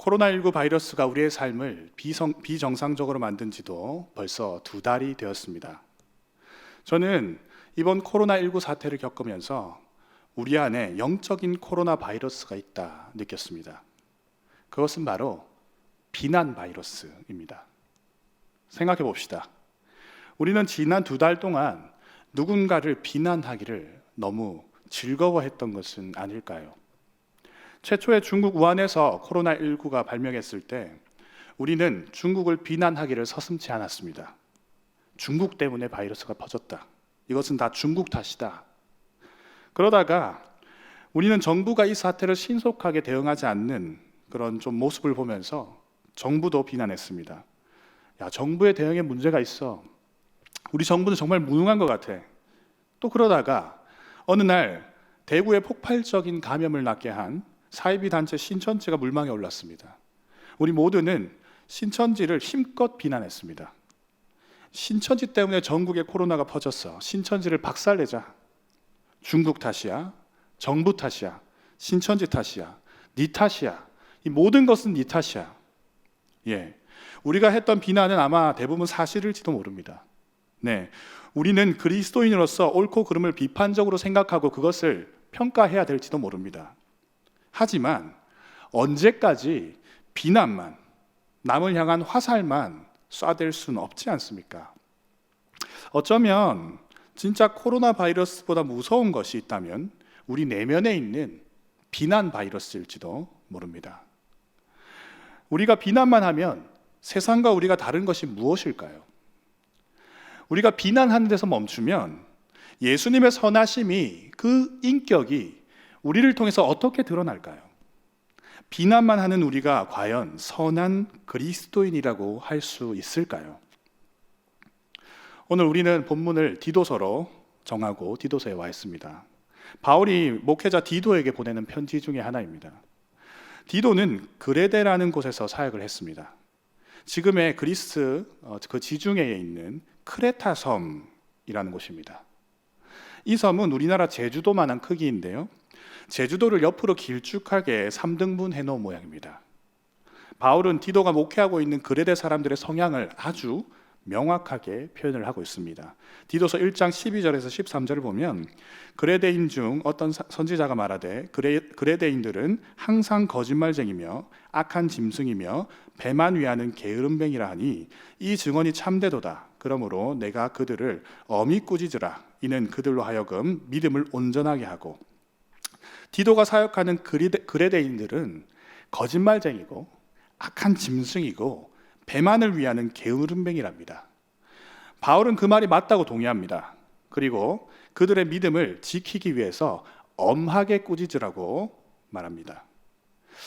코로나19 바이러스가 우리의 삶을 비정상적으로 만든 지도 벌써 2달이 되었습니다. 저는 이번 코로나19 사태를 겪으면서 우리 안에 영적인 코로나 바이러스가 있다 느꼈습니다. 그것은 바로 비난 바이러스입니다. 생각해 봅시다. 우리는 지난 2달 동안 누군가를 비난하기를 너무 즐거워했던 것은 아닐까요? 최초에 중국 우한에서 코로나19가 발명했을 때 우리는 중국을 비난하기를 서슴지 않았습니다. 중국 때문에 바이러스가 퍼졌다. 이것은 다 중국 탓이다. 그러다가 우리는 정부가 이 사태를 신속하게 대응하지 않는 그런 좀 모습을 보면서 정부도 비난했습니다. 야, 정부의 대응에 문제가 있어. 우리 정부는 정말 무능한 것 같아. 또 그러다가 어느 날 대구에 폭발적인 감염을 낳게 한 사이비 단체 신천지가 물망에 올랐습니다. 우리 모두는 신천지를 힘껏 비난했습니다. 신천지 때문에 전국에 코로나가 퍼졌어. 신천지를 박살내자. 중국 탓이야. 정부 탓이야. 신천지 탓이야. 네 탓이야. 이 모든 것은 네 탓이야. 예, 우리가 했던 비난은 아마 대부분 사실일지도 모릅니다. 네, 우리는 그리스도인으로서 옳고 그름을 비판적으로 생각하고 그것을 평가해야 될지도 모릅니다. 하지만 언제까지 비난만, 남을 향한 화살만 쏴댈 수는 없지 않습니까? 어쩌면 진짜 코로나 바이러스보다 무서운 것이 있다면 우리 내면에 있는 비난 바이러스일지도 모릅니다. 우리가 비난만 하면 세상과 우리가 다른 것이 무엇일까요? 우리가 비난하는 데서 멈추면 예수님의 선하심이, 그 인격이 우리를 통해서 어떻게 드러날까요? 비난만 하는 우리가 과연 선한 그리스도인이라고 할 수 있을까요? 오늘 우리는 본문을 디도서로 정하고 디도서에 와 있습니다. 바울이 목회자 디도에게 보내는 편지 중에 하나입니다. 디도는 그레데라는 곳에서 사역을 했습니다. 지금의 그리스 그 지중해에 있는 크레타 섬이라는 곳입니다. 이 섬은 우리나라 제주도만한 크기인데요, 제주도를 옆으로 길쭉하게 3등분 해놓은 모양입니다. 바울은 디도가 목회하고 있는 그레데 사람들의 성향을 아주 명확하게 표현을 하고 있습니다. 디도서 1장 12절에서 13절을 보면 그레데인 중 어떤 선지자가 말하되 그레데인들은 항상 거짓말쟁이며 악한 짐승이며 배만 위하는 게으름뱅이라 하니 이 증언이 참되도다. 그러므로 내가 그들을 엄히 꾸짖으라. 이는 그들로 하여금 믿음을 온전하게 하고. 디도가 사역하는 그레데인들은 거짓말쟁이고 악한 짐승이고 배만을 위하는 게으름뱅이랍니다. 바울은 그 말이 맞다고 동의합니다. 그리고 그들의 믿음을 지키기 위해서 엄하게 꾸짖으라고 말합니다.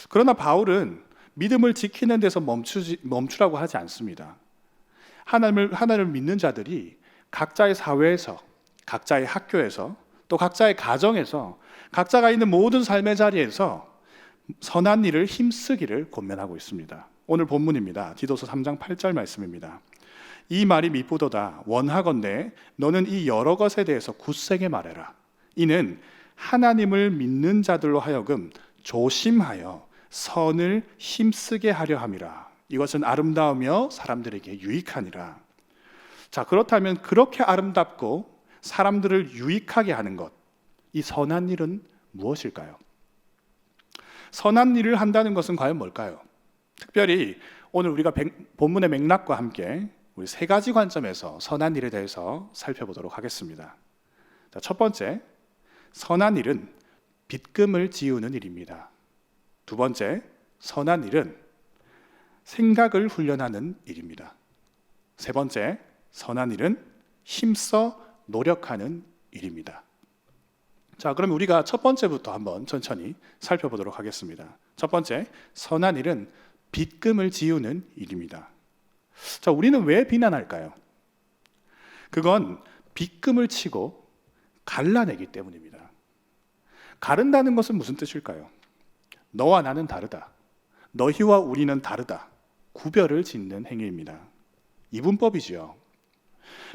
그러나 바울은 믿음을 지키는 데서 멈추라고 하지 않습니다. 하나님을 믿는 자들이 각자의 사회에서, 각자의 학교에서, 또 각자의 가정에서, 각자가 있는 모든 삶의 자리에서 선한 일을 힘쓰기를 권면하고 있습니다. 오늘 본문입니다. 디도서 3장 8절 말씀입니다. 이 말이 미쁘도다. 원하건대 너는 이 여러 것에 대해서 굳세게 말해라. 이는 하나님을 믿는 자들로 하여금 조심하여 선을 힘쓰게 하려 함이라. 이것은 아름다우며 사람들에게 유익하니라. 자, 그렇다면 그렇게 아름답고 사람들을 유익하게 하는 것, 이 선한 일은 무엇일까요? 선한 일을 한다는 것은 과연 뭘까요? 특별히 오늘 우리가 본문의 맥락과 함께 우리 3가지 관점에서 선한 일에 대해서 살펴보도록 하겠습니다. 자, 첫 번째, 선한 일은 빚금을 지우는 일입니다. 두 번째, 선한 일은 생각을 훈련하는 일입니다. 세 번째, 선한 일은 힘써 노력하는 일입니다. 자, 그럼 우리가 첫 번째부터 한번 천천히 살펴보도록 하겠습니다. 첫 번째, 선한 일은 빚금을 지우는 일입니다. 자, 우리는 왜 비난할까요? 그건 빚금을 치고 갈라내기 때문입니다. 가른다는 것은 무슨 뜻일까요? 너와 나는 다르다. 너희와 우리는 다르다. 구별을 짓는 행위입니다. 이분법이지요.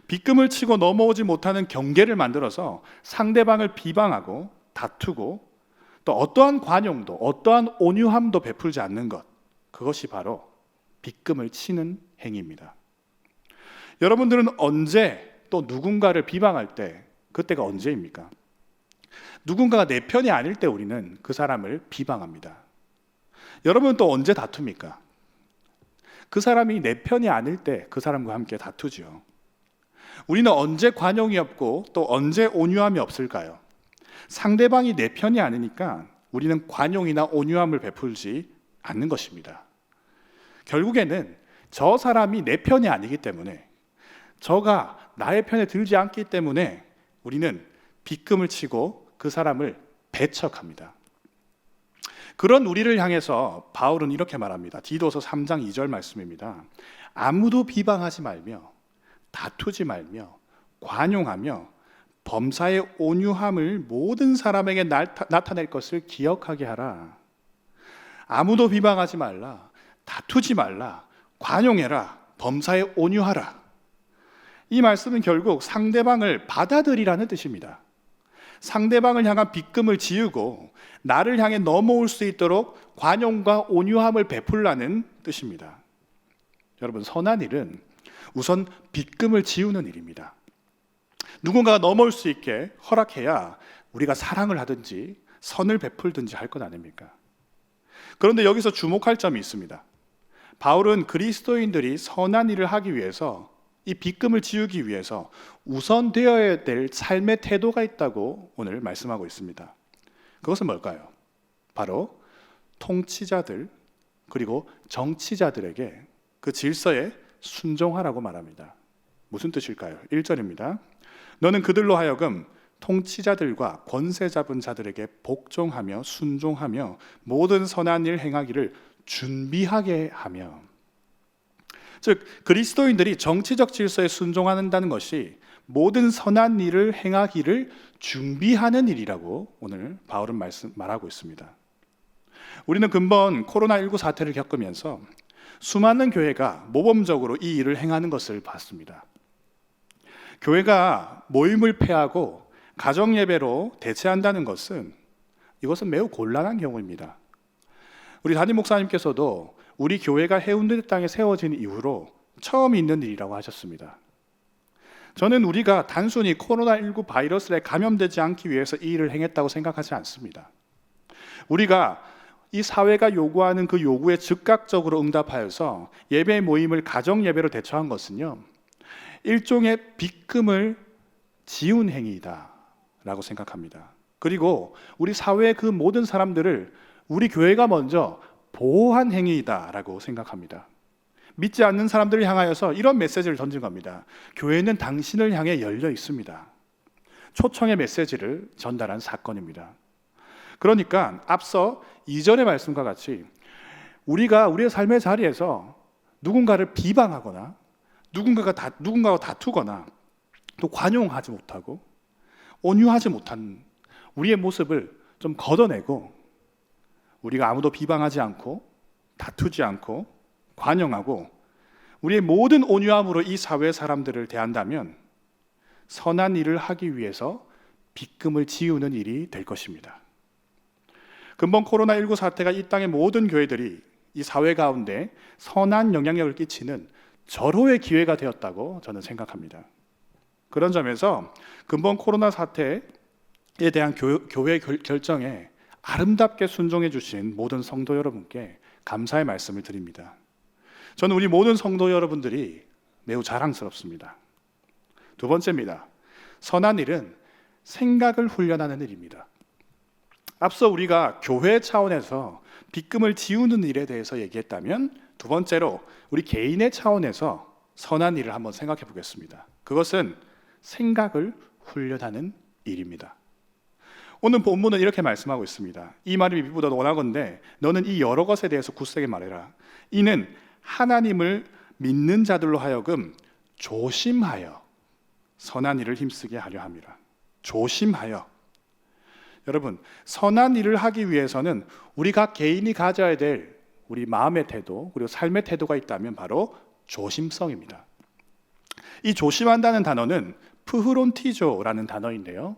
빚금을 치고 넘어오지 못하는 경계를 만들어서 상대방을 비방하고 다투고 또 어떠한 관용도, 어떠한 온유함도 베풀지 않는 것, 그것이 바로 빗금을 치는 행위입니다. 여러분들은 언제 또 누군가를 비방할 때 그때가 언제입니까? 누군가가 내 편이 아닐 때 우리는 그 사람을 비방합니다. 여러분은 또 언제 다툽니까? 그 사람이 내 편이 아닐 때 그 사람과 함께 다투죠. 우리는 언제 관용이 없고 또 언제 온유함이 없을까요? 상대방이 내 편이 아니니까 우리는 관용이나 온유함을 베풀지 않는 것입니다. 결국에는 저 사람이 내 편이 아니기 때문에, 저가 나의 편에 들지 않기 때문에 우리는 빗금을 치고 그 사람을 배척합니다. 그런 우리를 향해서 바울은 이렇게 말합니다. 디도서 3장 2절 말씀입니다. 아무도 비방하지 말며 다투지 말며 관용하며 범사의 온유함을 모든 사람에게 나타낼 것을 기억하게 하라. 아무도 비방하지 말라, 다투지 말라, 관용해라, 범사에 온유하라. 이 말씀은 결국 상대방을 받아들이라는 뜻입니다. 상대방을 향한 빗금을 지우고 나를 향해 넘어올 수 있도록 관용과 온유함을 베풀라는 뜻입니다. 여러분, 선한 일은 우선 빗금을 지우는 일입니다. 누군가가 넘어올 수 있게 허락해야 우리가 사랑을 하든지 선을 베풀든지 할 것 아닙니까? 그런데 여기서 주목할 점이 있습니다. 바울은 그리스도인들이 선한 일을 하기 위해서, 이 빗금을 지우기 위해서 우선되어야 될 삶의 태도가 있다고 오늘 말씀하고 있습니다. 그것은 뭘까요? 바로 통치자들 그리고 정치자들에게 그 질서에 순종하라고 말합니다. 무슨 뜻일까요? 1절입니다. 너는 그들로 하여금 통치자들과 권세 잡은 자들에게 복종하며 순종하며 모든 선한 일 행하기를 준비하게 하며. 즉, 그리스도인들이 정치적 질서에 순종한다는 것이 모든 선한 일을 행하기를 준비하는 일이라고 오늘 바울은 말하고 있습니다. 우리는 근본 코로나19 사태를 겪으면서 수많은 교회가 모범적으로 이 일을 행하는 것을 봤습니다. 교회가 모임을 폐하고 가정예배로 대체한다는 것은, 이것은 매우 곤란한 경우입니다. 우리 담임 목사님께서도 우리 교회가 해운대 땅에 세워진 이후로 처음 있는 일이라고 하셨습니다. 저는 우리가 단순히 코로나19 바이러스에 감염되지 않기 위해서 이 일을 행했다고 생각하지 않습니다. 우리가 이 사회가 요구하는 그 요구에 즉각적으로 응답하여서 예배 모임을 가정 예배로 대처한 것은요, 일종의 빗금을 지운 행위이다라고 생각합니다. 그리고 우리 사회의 그 모든 사람들을 우리 교회가 먼저 보호한 행위이다라고 생각합니다. 믿지 않는 사람들을 향하여서 이런 메시지를 던진 겁니다. 교회는 당신을 향해 열려 있습니다. 초청의 메시지를 전달한 사건입니다. 그러니까 앞서 2절의 말씀과 같이 우리가 우리의 삶의 자리에서 누군가를 비방하거나 누군가와 다투거나 또 관용하지 못하고 온유하지 못한 우리의 모습을 좀 걷어내고, 우리가 아무도 비방하지 않고 다투지 않고 관용하고 우리의 모든 온유함으로 이 사회 사람들을 대한다면 선한 일을 하기 위해서 빗금을 지우는 일이 될 것입니다. 근본 코로나19 사태가 이 땅의 모든 교회들이 이 사회 가운데 선한 영향력을 끼치는 절호의 기회가 되었다고 저는 생각합니다. 그런 점에서 근본 코로나 사태에 대한 교회의 결정에 아름답게 순종해 주신 모든 성도 여러분께 감사의 말씀을 드립니다. 저는 우리 모든 성도 여러분들이 매우 자랑스럽습니다. 두 번째입니다. 선한 일은 생각을 훈련하는 일입니다. 앞서 우리가 교회 차원에서 빗금을 지우는 일에 대해서 얘기했다면, 두 번째로 우리 개인의 차원에서 선한 일을 한번 생각해 보겠습니다. 그것은 생각을 훈련하는 일입니다. 오늘 본문은 이렇게 말씀하고 있습니다. 이 말이 미보다 원하건대 너는 이 여러 것에 대해서 굳세게 말해라. 이는 하나님을 믿는 자들로 하여금 조심하여 선한 일을 힘쓰게 하려 함이라. 조심하여. 여러분, 선한 일을 하기 위해서는 우리가 개인이 가져야 될 우리 마음의 태도 그리고 삶의 태도가 있다면 바로 조심성입니다. 이 조심한다는 단어는 프흐론티조라는 단어인데요,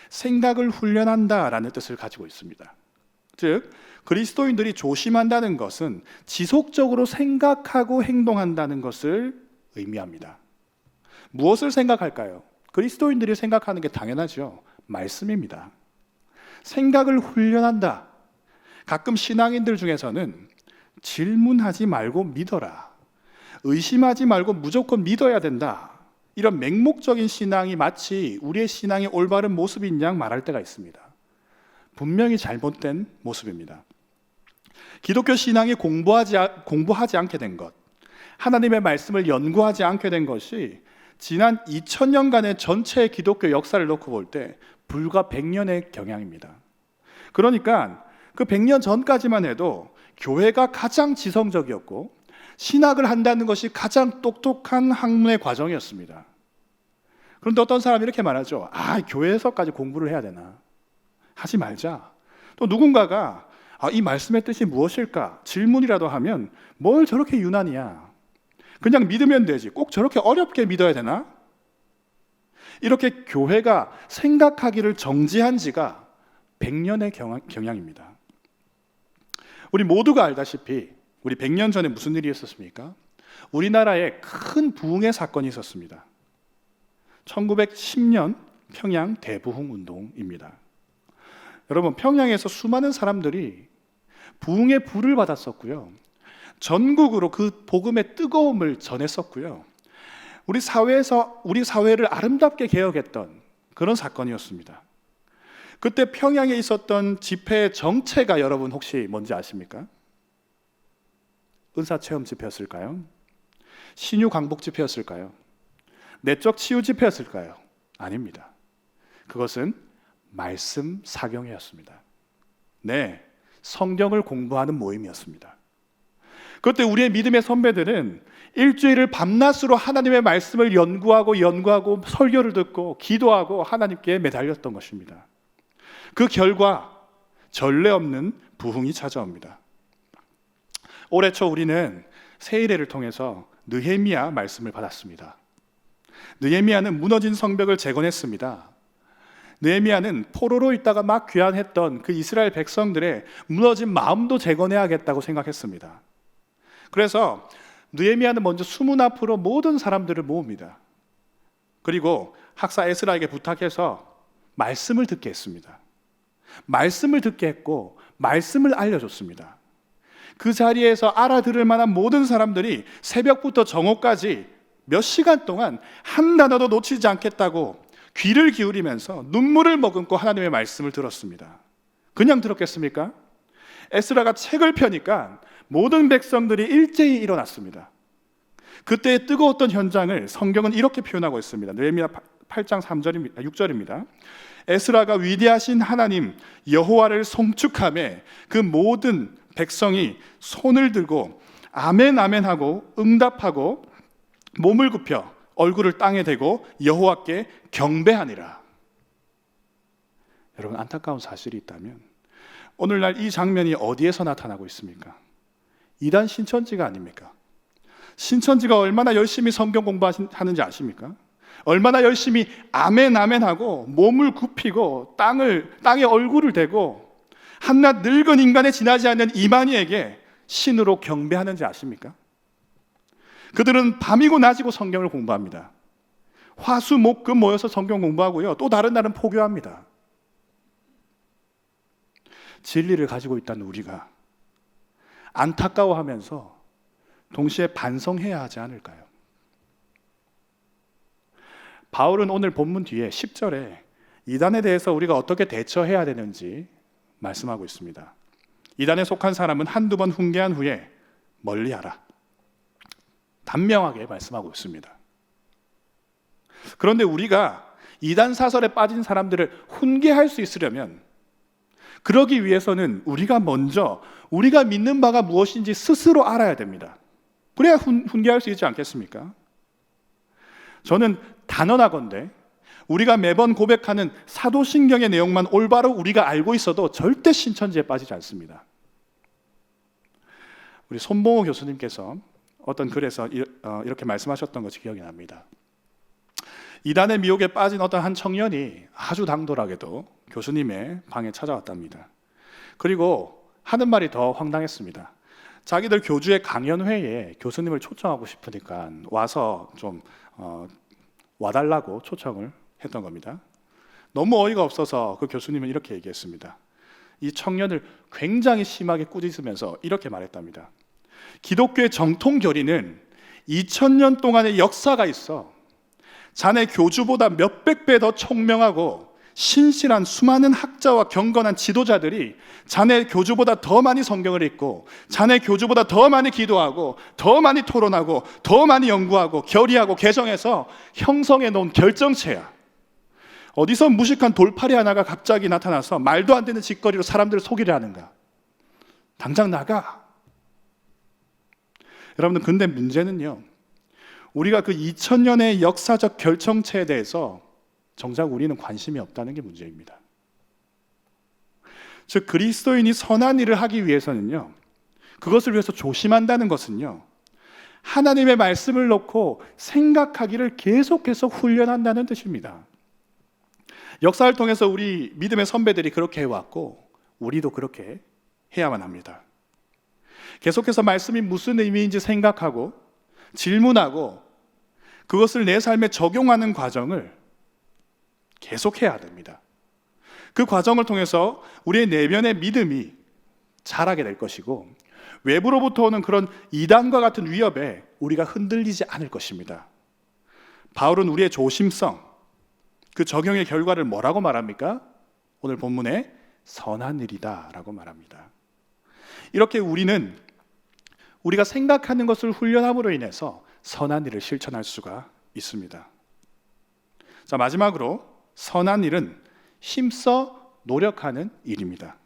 생각을 훈련한다라는 뜻을 가지고 있습니다. 즉 그리스도인들이 조심한다는 것은 지속적으로 생각하고 행동한다는 것을 의미합니다. 무엇을 생각할까요? 그리스도인들이 생각하는 게 당연하죠. 말씀입니다. 생각을 훈련한다. 가끔 신앙인들 중에서는 질문하지 말고 믿어라, 의심하지 말고 무조건 믿어야 된다, 이런 맹목적인 신앙이 마치 우리의 신앙의 올바른 모습인 양 말할 때가 있습니다. 분명히 잘못된 모습입니다. 기독교 신앙이 공부하지 않게 된 것, 하나님의 말씀을 연구하지 않게 된 것이 지난 2000년간의 전체 기독교 역사를 놓고 볼 때 불과 100년의 경향입니다. 그러니까 그 100년 전까지만 해도 교회가 가장 지성적이었고 신학을 한다는 것이 가장 똑똑한 학문의 과정이었습니다. 그런데 어떤 사람이 이렇게 말하죠. 교회에서까지 공부를 해야 되나? 하지 말자. 또 누군가가 이 말씀의 뜻이 무엇일까? 질문이라도 하면 뭘 저렇게 유난이야? 그냥 믿으면 되지. 꼭 저렇게 어렵게 믿어야 되나? 이렇게 교회가 생각하기를 정지한 지가 100년의 경향입니다. 우리 모두가 알다시피 우리 100년 전에 무슨 일이 있었습니까? 우리나라에 큰 부흥의 사건이 있었습니다. 1910년 평양 대부흥 운동입니다. 여러분, 평양에서 수많은 사람들이 부흥의 불을 받았었고요. 전국으로 그 복음의 뜨거움을 전했었고요. 우리 사회를 아름답게 개혁했던 그런 사건이었습니다. 그때 평양에 있었던 집회의 정체가 여러분 혹시 뭔지 아십니까? 은사체험 집회였을까요? 신유 광복 집회였을까요? 내적 치유 집회였을까요? 아닙니다. 그것은 말씀 사경회였습니다. 네, 성경을 공부하는 모임이었습니다. 그때 우리의 믿음의 선배들은 일주일을 밤낮으로 하나님의 말씀을 연구하고 설교를 듣고 기도하고 하나님께 매달렸던 것입니다. 그 결과 전례 없는 부흥이 찾아옵니다. 올해 초 우리는 세일회를 통해서 느헤미야 말씀을 받았습니다. 느헤미야는 무너진 성벽을 재건했습니다. 느헤미야는 포로로 있다가 막 귀환했던 그 이스라엘 백성들의 무너진 마음도 재건해야겠다고 생각했습니다. 그래서 느헤미야는 먼저 수문 앞으로 모든 사람들을 모읍니다. 그리고 학사 에스라에게 부탁해서 말씀을 듣게 했습니다. 말씀을 듣게 했고 말씀을 알려줬습니다. 그 자리에서 알아들을 만한 모든 사람들이 새벽부터 정오까지 몇 시간 동안 한 단어도 놓치지 않겠다고 귀를 기울이면서 눈물을 머금고 하나님의 말씀을 들었습니다. 그냥 들었겠습니까? 에스라가 책을 펴니까 모든 백성들이 일제히 일어났습니다. 그때의 뜨거웠던 현장을 성경은 이렇게 표현하고 있습니다. 느헤미야 8장 6절입니다. 에스라가 위대하신 하나님 여호와를 송축하며 그 모든 백성이 손을 들고 아멘 아멘 하고 응답하고 몸을 굽혀 얼굴을 땅에 대고 여호와께 경배하니라. 여러분, 안타까운 사실이 있다면 오늘날 이 장면이 어디에서 나타나고 있습니까? 이단 신천지가 아닙니까? 신천지가 얼마나 열심히 성경 공부하는지 아십니까? 얼마나 열심히 아멘 아멘 하고 몸을 굽히고 땅에 얼굴을 대고 한낱 늙은 인간에 지나지 않는 이만희에게 신으로 경배하는지 아십니까? 그들은 밤이고 낮이고 성경을 공부합니다. 화수 목금 모여서 성경 공부하고요, 또 다른 날은 포교합니다. 진리를 가지고 있다는 우리가 안타까워하면서 동시에 반성해야 하지 않을까요? 바울은 오늘 본문 뒤에 10절에 이단에 대해서 우리가 어떻게 대처해야 되는지 말씀하고 있습니다. 이단에 속한 사람은 한두 번 훈계한 후에 멀리하라, 단명하게 말씀하고 있습니다. 그런데 우리가 이단 사설에 빠진 사람들을 훈계할 수 있으려면, 그러기 위해서는 우리가 먼저 우리가 믿는 바가 무엇인지 스스로 알아야 됩니다. 그래야 훈계할 수 있지 않겠습니까? 저는 단언하건대 우리가 매번 고백하는 사도신경의 내용만 올바로 우리가 알고 있어도 절대 신천지에 빠지지 않습니다. 우리 손봉호 교수님께서 어떤 글에서 이렇게 말씀하셨던 것이 기억이 납니다. 이단의 미혹에 빠진 어떤 한 청년이 아주 당돌하게도 교수님의 방에 찾아왔답니다. 그리고 하는 말이 더 황당했습니다. 자기들 교주의 강연회에 교수님을 초청하고 싶으니까 와서 좀 와달라고 초청을 했던 겁니다. 너무 어이가 없어서 그 교수님은 이렇게 얘기했습니다. 이 청년을 굉장히 심하게 꾸짖으면서 이렇게 말했답니다. 기독교의 정통 교리는 2000년 동안의 역사가 있어. 자네 교주보다 몇백 배 더 총명하고 신실한 수많은 학자와 경건한 지도자들이 자네 교주보다 더 많이 성경을 읽고 자네 교주보다 더 많이 기도하고 더 많이 토론하고 더 많이 연구하고 결의하고 개정해서 형성해 놓은 결정체야. 어디서 무식한 돌팔이 하나가 갑자기 나타나서 말도 안 되는 짓거리로 사람들을 속이려 하는가? 당장 나가. 여러분들, 근데 문제는요, 우리가 그 2000년의 역사적 결정체에 대해서 정작 우리는 관심이 없다는 게 문제입니다. 즉, 그리스도인이 선한 일을 하기 위해서는요, 그것을 위해서 조심한다는 것은요, 하나님의 말씀을 놓고 생각하기를 계속해서 훈련한다는 뜻입니다. 역사를 통해서 우리 믿음의 선배들이 그렇게 해왔고 우리도 그렇게 해야만 합니다. 계속해서 말씀이 무슨 의미인지 생각하고 질문하고 그것을 내 삶에 적용하는 과정을 계속해야 됩니다. 그 과정을 통해서 우리의 내면의 믿음이 자라게 될 것이고 외부로부터 오는 그런 이단과 같은 위협에 우리가 흔들리지 않을 것입니다. 바울은 우리의 조심성, 그 적용의 결과를 뭐라고 말합니까? 오늘 본문에 선한 일이다 라고 말합니다. 이렇게 우리는 우리가 생각하는 것을 훈련함으로 인해서 선한 일을 실천할 수가 있습니다. 자, 마지막으로 선한 일은 힘써 노력하는 일입니다.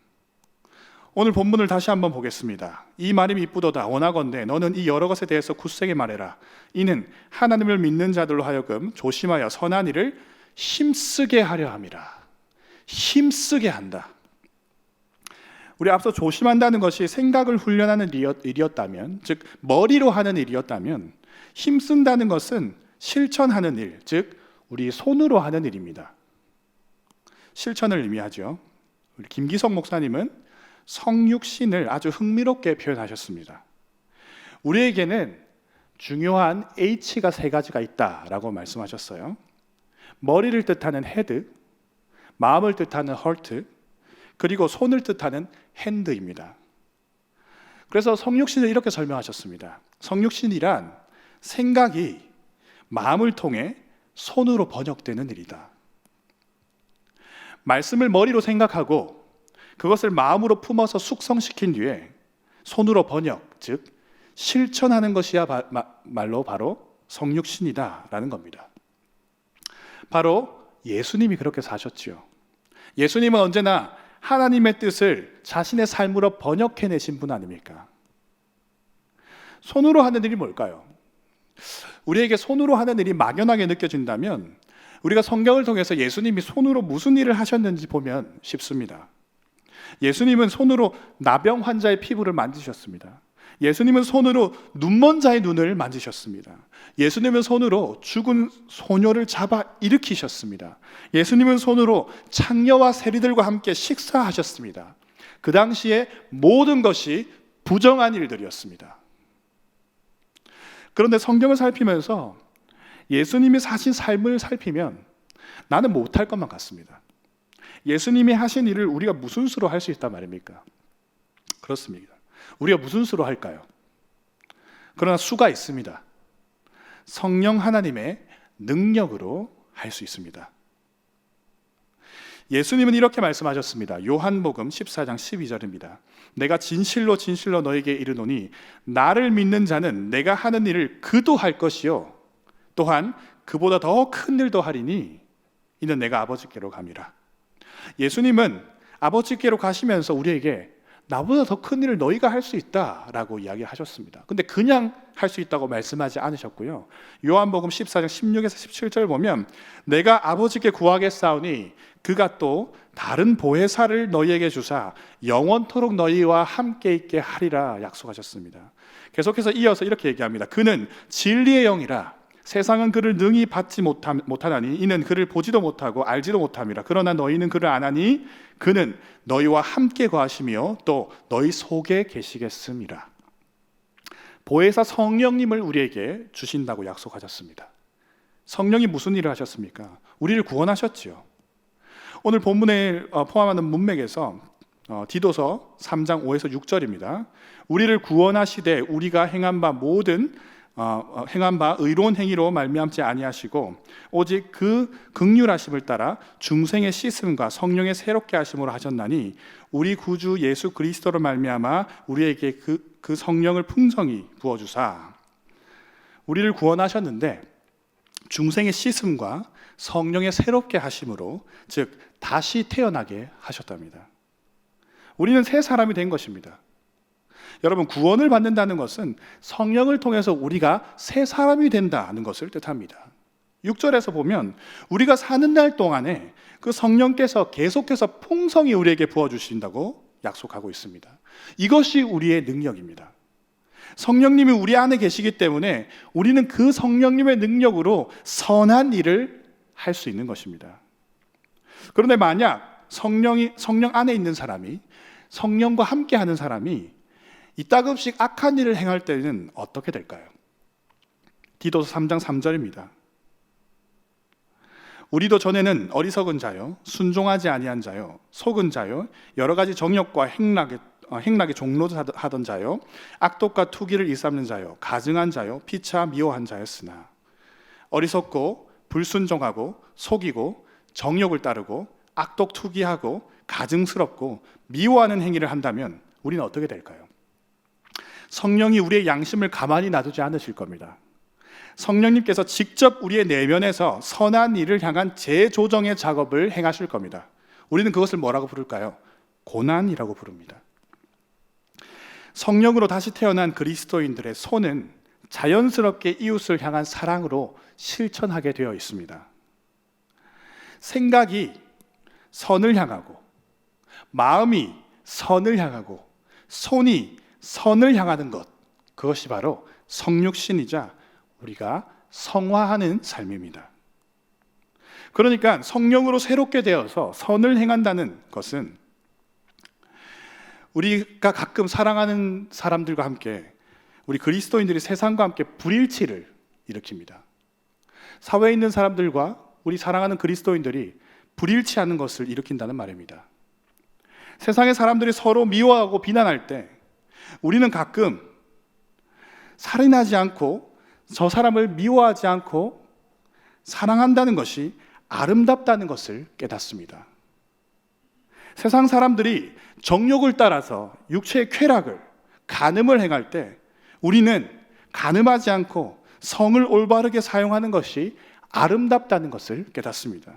오늘 본문을 다시 한번 보겠습니다. 이 말이 미쁘도다. 원하건대 너는 이 여러 것에 대해서 굳세게 말해라. 이는 하나님을 믿는 자들로 하여금 조심하여 선한 일을 힘쓰게 하려 함이라. 힘쓰게 한다. 우리 앞서 조심한다는 것이 생각을 훈련하는 일이었다면, 즉 머리로 하는 일이었다면, 힘쓴다는 것은 실천하는 일, 즉 우리 손으로 하는 일입니다. 실천을 의미하죠. 우리 김기성 목사님은 성육신을 아주 흥미롭게 표현하셨습니다. 우리에게는 중요한 H가 세 가지가 있다라고 말씀하셨어요. 머리를 뜻하는 헤드, 마음을 뜻하는 헐트, 그리고 손을 뜻하는 핸드입니다. 그래서 성육신을 이렇게 설명하셨습니다. 성육신이란 생각이 마음을 통해 손으로 번역되는 일이다. 말씀을 머리로 생각하고 그것을 마음으로 품어서 숙성시킨 뒤에 손으로 번역, 즉 실천하는 것이야말로 바로 성육신이다라는 겁니다. 바로 예수님이 그렇게 사셨죠. 예수님은 언제나 하나님의 뜻을 자신의 삶으로 번역해내신 분 아닙니까? 손으로 하는 일이 뭘까요? 우리에게 손으로 하는 일이 막연하게 느껴진다면 우리가 성경을 통해서 예수님이 손으로 무슨 일을 하셨는지 보면 쉽습니다. 예수님은 손으로 나병 환자의 피부를 만지셨습니다. 예수님은 손으로 눈먼 자의 눈을 만지셨습니다. 예수님은 손으로 죽은 소녀를 잡아 일으키셨습니다. 예수님은 손으로 창녀와 세리들과 함께 식사하셨습니다. 그 당시에 모든 것이 부정한 일들이었습니다. 그런데 성경을 살피면서 예수님이 사신 삶을 살피면 나는 못할 것만 같습니다. 예수님이 하신 일을 우리가 무슨 수로 할 수 있단 말입니까? 그렇습니다. 우리가 무슨 수로 할까요? 그러나 수가 있습니다. 성령 하나님의 능력으로 할 수 있습니다. 예수님은 이렇게 말씀하셨습니다. 요한복음 14장 12절입니다. 내가 진실로 진실로 너에게 이르노니 나를 믿는 자는 내가 하는 일을 그도 할 것이요 또한 그보다 더 큰 일도 하리니 이는 내가 아버지께로 감이라. 예수님은 아버지께로 가시면서 우리에게 나보다 더 큰 일을 너희가 할 수 있다라고 이야기하셨습니다. 근데 그냥 할 수 있다고 말씀하지 않으셨고요. 요한복음 14장 16에서 17절 보면 내가 아버지께 구하겠사오니 그가 또 다른 보혜사를 너희에게 주사 영원토록 너희와 함께 있게 하리라 약속하셨습니다. 계속해서 이어서 이렇게 얘기합니다. 그는 진리의 영이라 세상은 그를 능히 받지 못하나니 이는 그를 보지도 못하고 알지도 못함이라. 그러나 너희는 그를 아나니 그는 너희와 함께 거하시며 또 너희 속에 계시겠음이라. 보혜사 성령님을 우리에게 주신다고 약속하셨습니다. 성령이 무슨 일을 하셨습니까? 우리를 구원하셨지요. 오늘 본문에 포함하는 문맥에서 디도서 3장 5에서 6절입니다. 우리를 구원하시되 우리가 행한 바 의로운 행위로 말미암지 아니하시고 오직 그 긍휼하심을 따라 중생의 씻음과 성령의 새롭게 하심으로 하셨나니 우리 구주 예수 그리스도로 말미암아 우리에게 그 성령을 풍성히 부어주사. 우리를 구원하셨는데 중생의 씻음과 성령의 새롭게 하심으로, 즉 다시 태어나게 하셨답니다. 우리는 새 사람이 된 것입니다. 여러분, 구원을 받는다는 것은 성령을 통해서 우리가 새 사람이 된다는 것을 뜻합니다. 6절에서 보면 우리가 사는 날 동안에 그 성령께서 계속해서 풍성히 우리에게 부어주신다고 약속하고 있습니다. 이것이 우리의 능력입니다. 성령님이 우리 안에 계시기 때문에 우리는 그 성령님의 능력으로 선한 일을 할 수 있는 것입니다. 그런데 만약 성령 안에 있는 사람이, 성령과 함께 하는 사람이 이따금씩 악한 일을 행할 때는 어떻게 될까요? 디도서 3장 3절입니다. 우리도 전에는 어리석은 자요, 순종하지 아니한 자요, 속은 자요, 여러 가지 정욕과 행락에 종로하던 자요, 악독과 투기를 일삼는 자요, 가증한 자요, 피차 미워한 자였으나 어리석고 불순종하고 속이고 정욕을 따르고 악독 투기하고 가증스럽고 미워하는 행위를 한다면 우리는 어떻게 될까요? 성령이 우리의 양심을 가만히 놔두지 않으실 겁니다. 성령님께서 직접 우리의 내면에서 선한 일을 향한 재조정의 작업을 행하실 겁니다. 우리는 그것을 뭐라고 부를까요? 고난이라고 부릅니다. 성령으로 다시 태어난 그리스도인들의 손은 자연스럽게 이웃을 향한 사랑으로 실천하게 되어 있습니다. 생각이 선을 향하고, 마음이 선을 향하고, 손이 선을 향하는 것, 그것이 바로 성육신이자 우리가 성화하는 삶입니다. 그러니까 성령으로 새롭게 되어서 선을 행한다는 것은 우리가 가끔 사랑하는 사람들과 함께, 우리 그리스도인들이 세상과 함께 불일치를 일으킵니다. 사회에 있는 사람들과 우리 사랑하는 그리스도인들이 불일치하는 것을 일으킨다는 말입니다. 세상의 사람들이 서로 미워하고 비난할 때 우리는 가끔 살인하지 않고 저 사람을 미워하지 않고 사랑한다는 것이 아름답다는 것을 깨닫습니다. 세상 사람들이 정욕을 따라서 육체의 쾌락을, 간음을 행할 때 우리는 간음하지 않고 성을 올바르게 사용하는 것이 아름답다는 것을 깨닫습니다.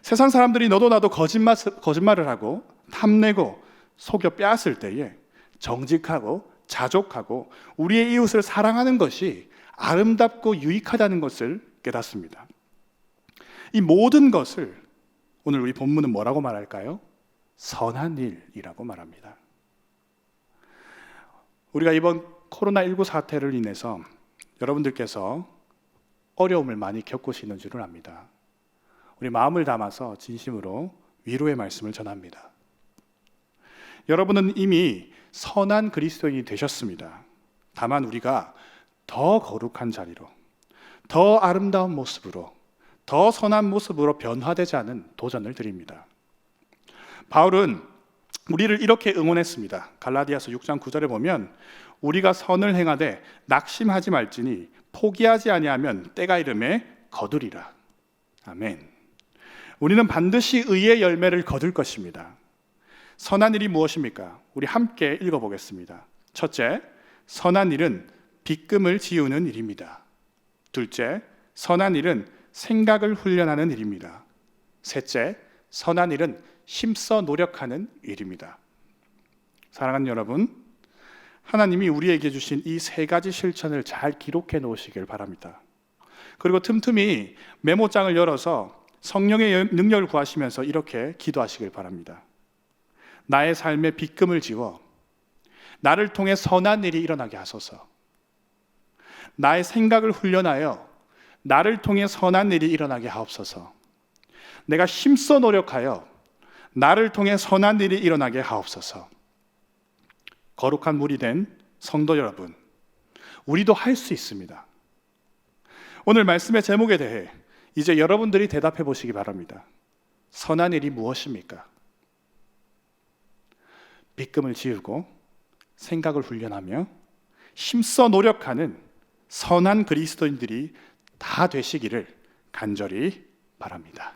세상 사람들이 너도 나도 거짓말을 하고 탐내고 속여 빼앗을 때에 정직하고 자족하고 우리의 이웃을 사랑하는 것이 아름답고 유익하다는 것을 깨닫습니다. 이 모든 것을 오늘 우리 본문은 뭐라고 말할까요? 선한 일이라고 말합니다. 우리가 이번 코로나19 사태를 인해서 여러분들께서 어려움을 많이 겪으시는 줄을 압니다. 우리 마음을 담아서 진심으로 위로의 말씀을 전합니다. 여러분은 이미 선한 그리스도인이 되셨습니다. 다만 우리가 더 거룩한 자리로, 더 아름다운 모습으로, 더 선한 모습으로 변화되자는 도전을 드립니다. 바울은 우리를 이렇게 응원했습니다. 갈라디아서 6장 9절에 보면 우리가 선을 행하되 낙심하지 말지니 포기하지 아니하면 때가 이르매 거두리라. 아멘. 우리는 반드시 의의 열매를 거둘 것입니다. 선한 일이 무엇입니까? 우리 함께 읽어보겠습니다. 첫째, 선한 일은 빚금을 지우는 일입니다. 둘째, 선한 일은 생각을 훈련하는 일입니다. 셋째, 선한 일은 힘써 노력하는 일입니다. 사랑하는 여러분, 하나님이 우리에게 주신 이 세 가지 실천을 잘 기록해 놓으시길 바랍니다. 그리고 틈틈이 메모장을 열어서 성령의 능력을 구하시면서 이렇게 기도하시길 바랍니다. 나의 삶에 빚금을 지워 나를 통해 선한 일이 일어나게 하소서. 나의 생각을 훈련하여 나를 통해 선한 일이 일어나게 하옵소서. 내가 힘써 노력하여 나를 통해 선한 일이 일어나게 하옵소서. 거룩한 물이 된 성도 여러분, 우리도 할 수 있습니다. 오늘 말씀의 제목에 대해 이제 여러분들이 대답해 보시기 바랍니다. 선한 일이 무엇입니까? 빗금을 지우고 생각을 훈련하며 힘써 노력하는 선한 그리스도인들이 다 되시기를 간절히 바랍니다.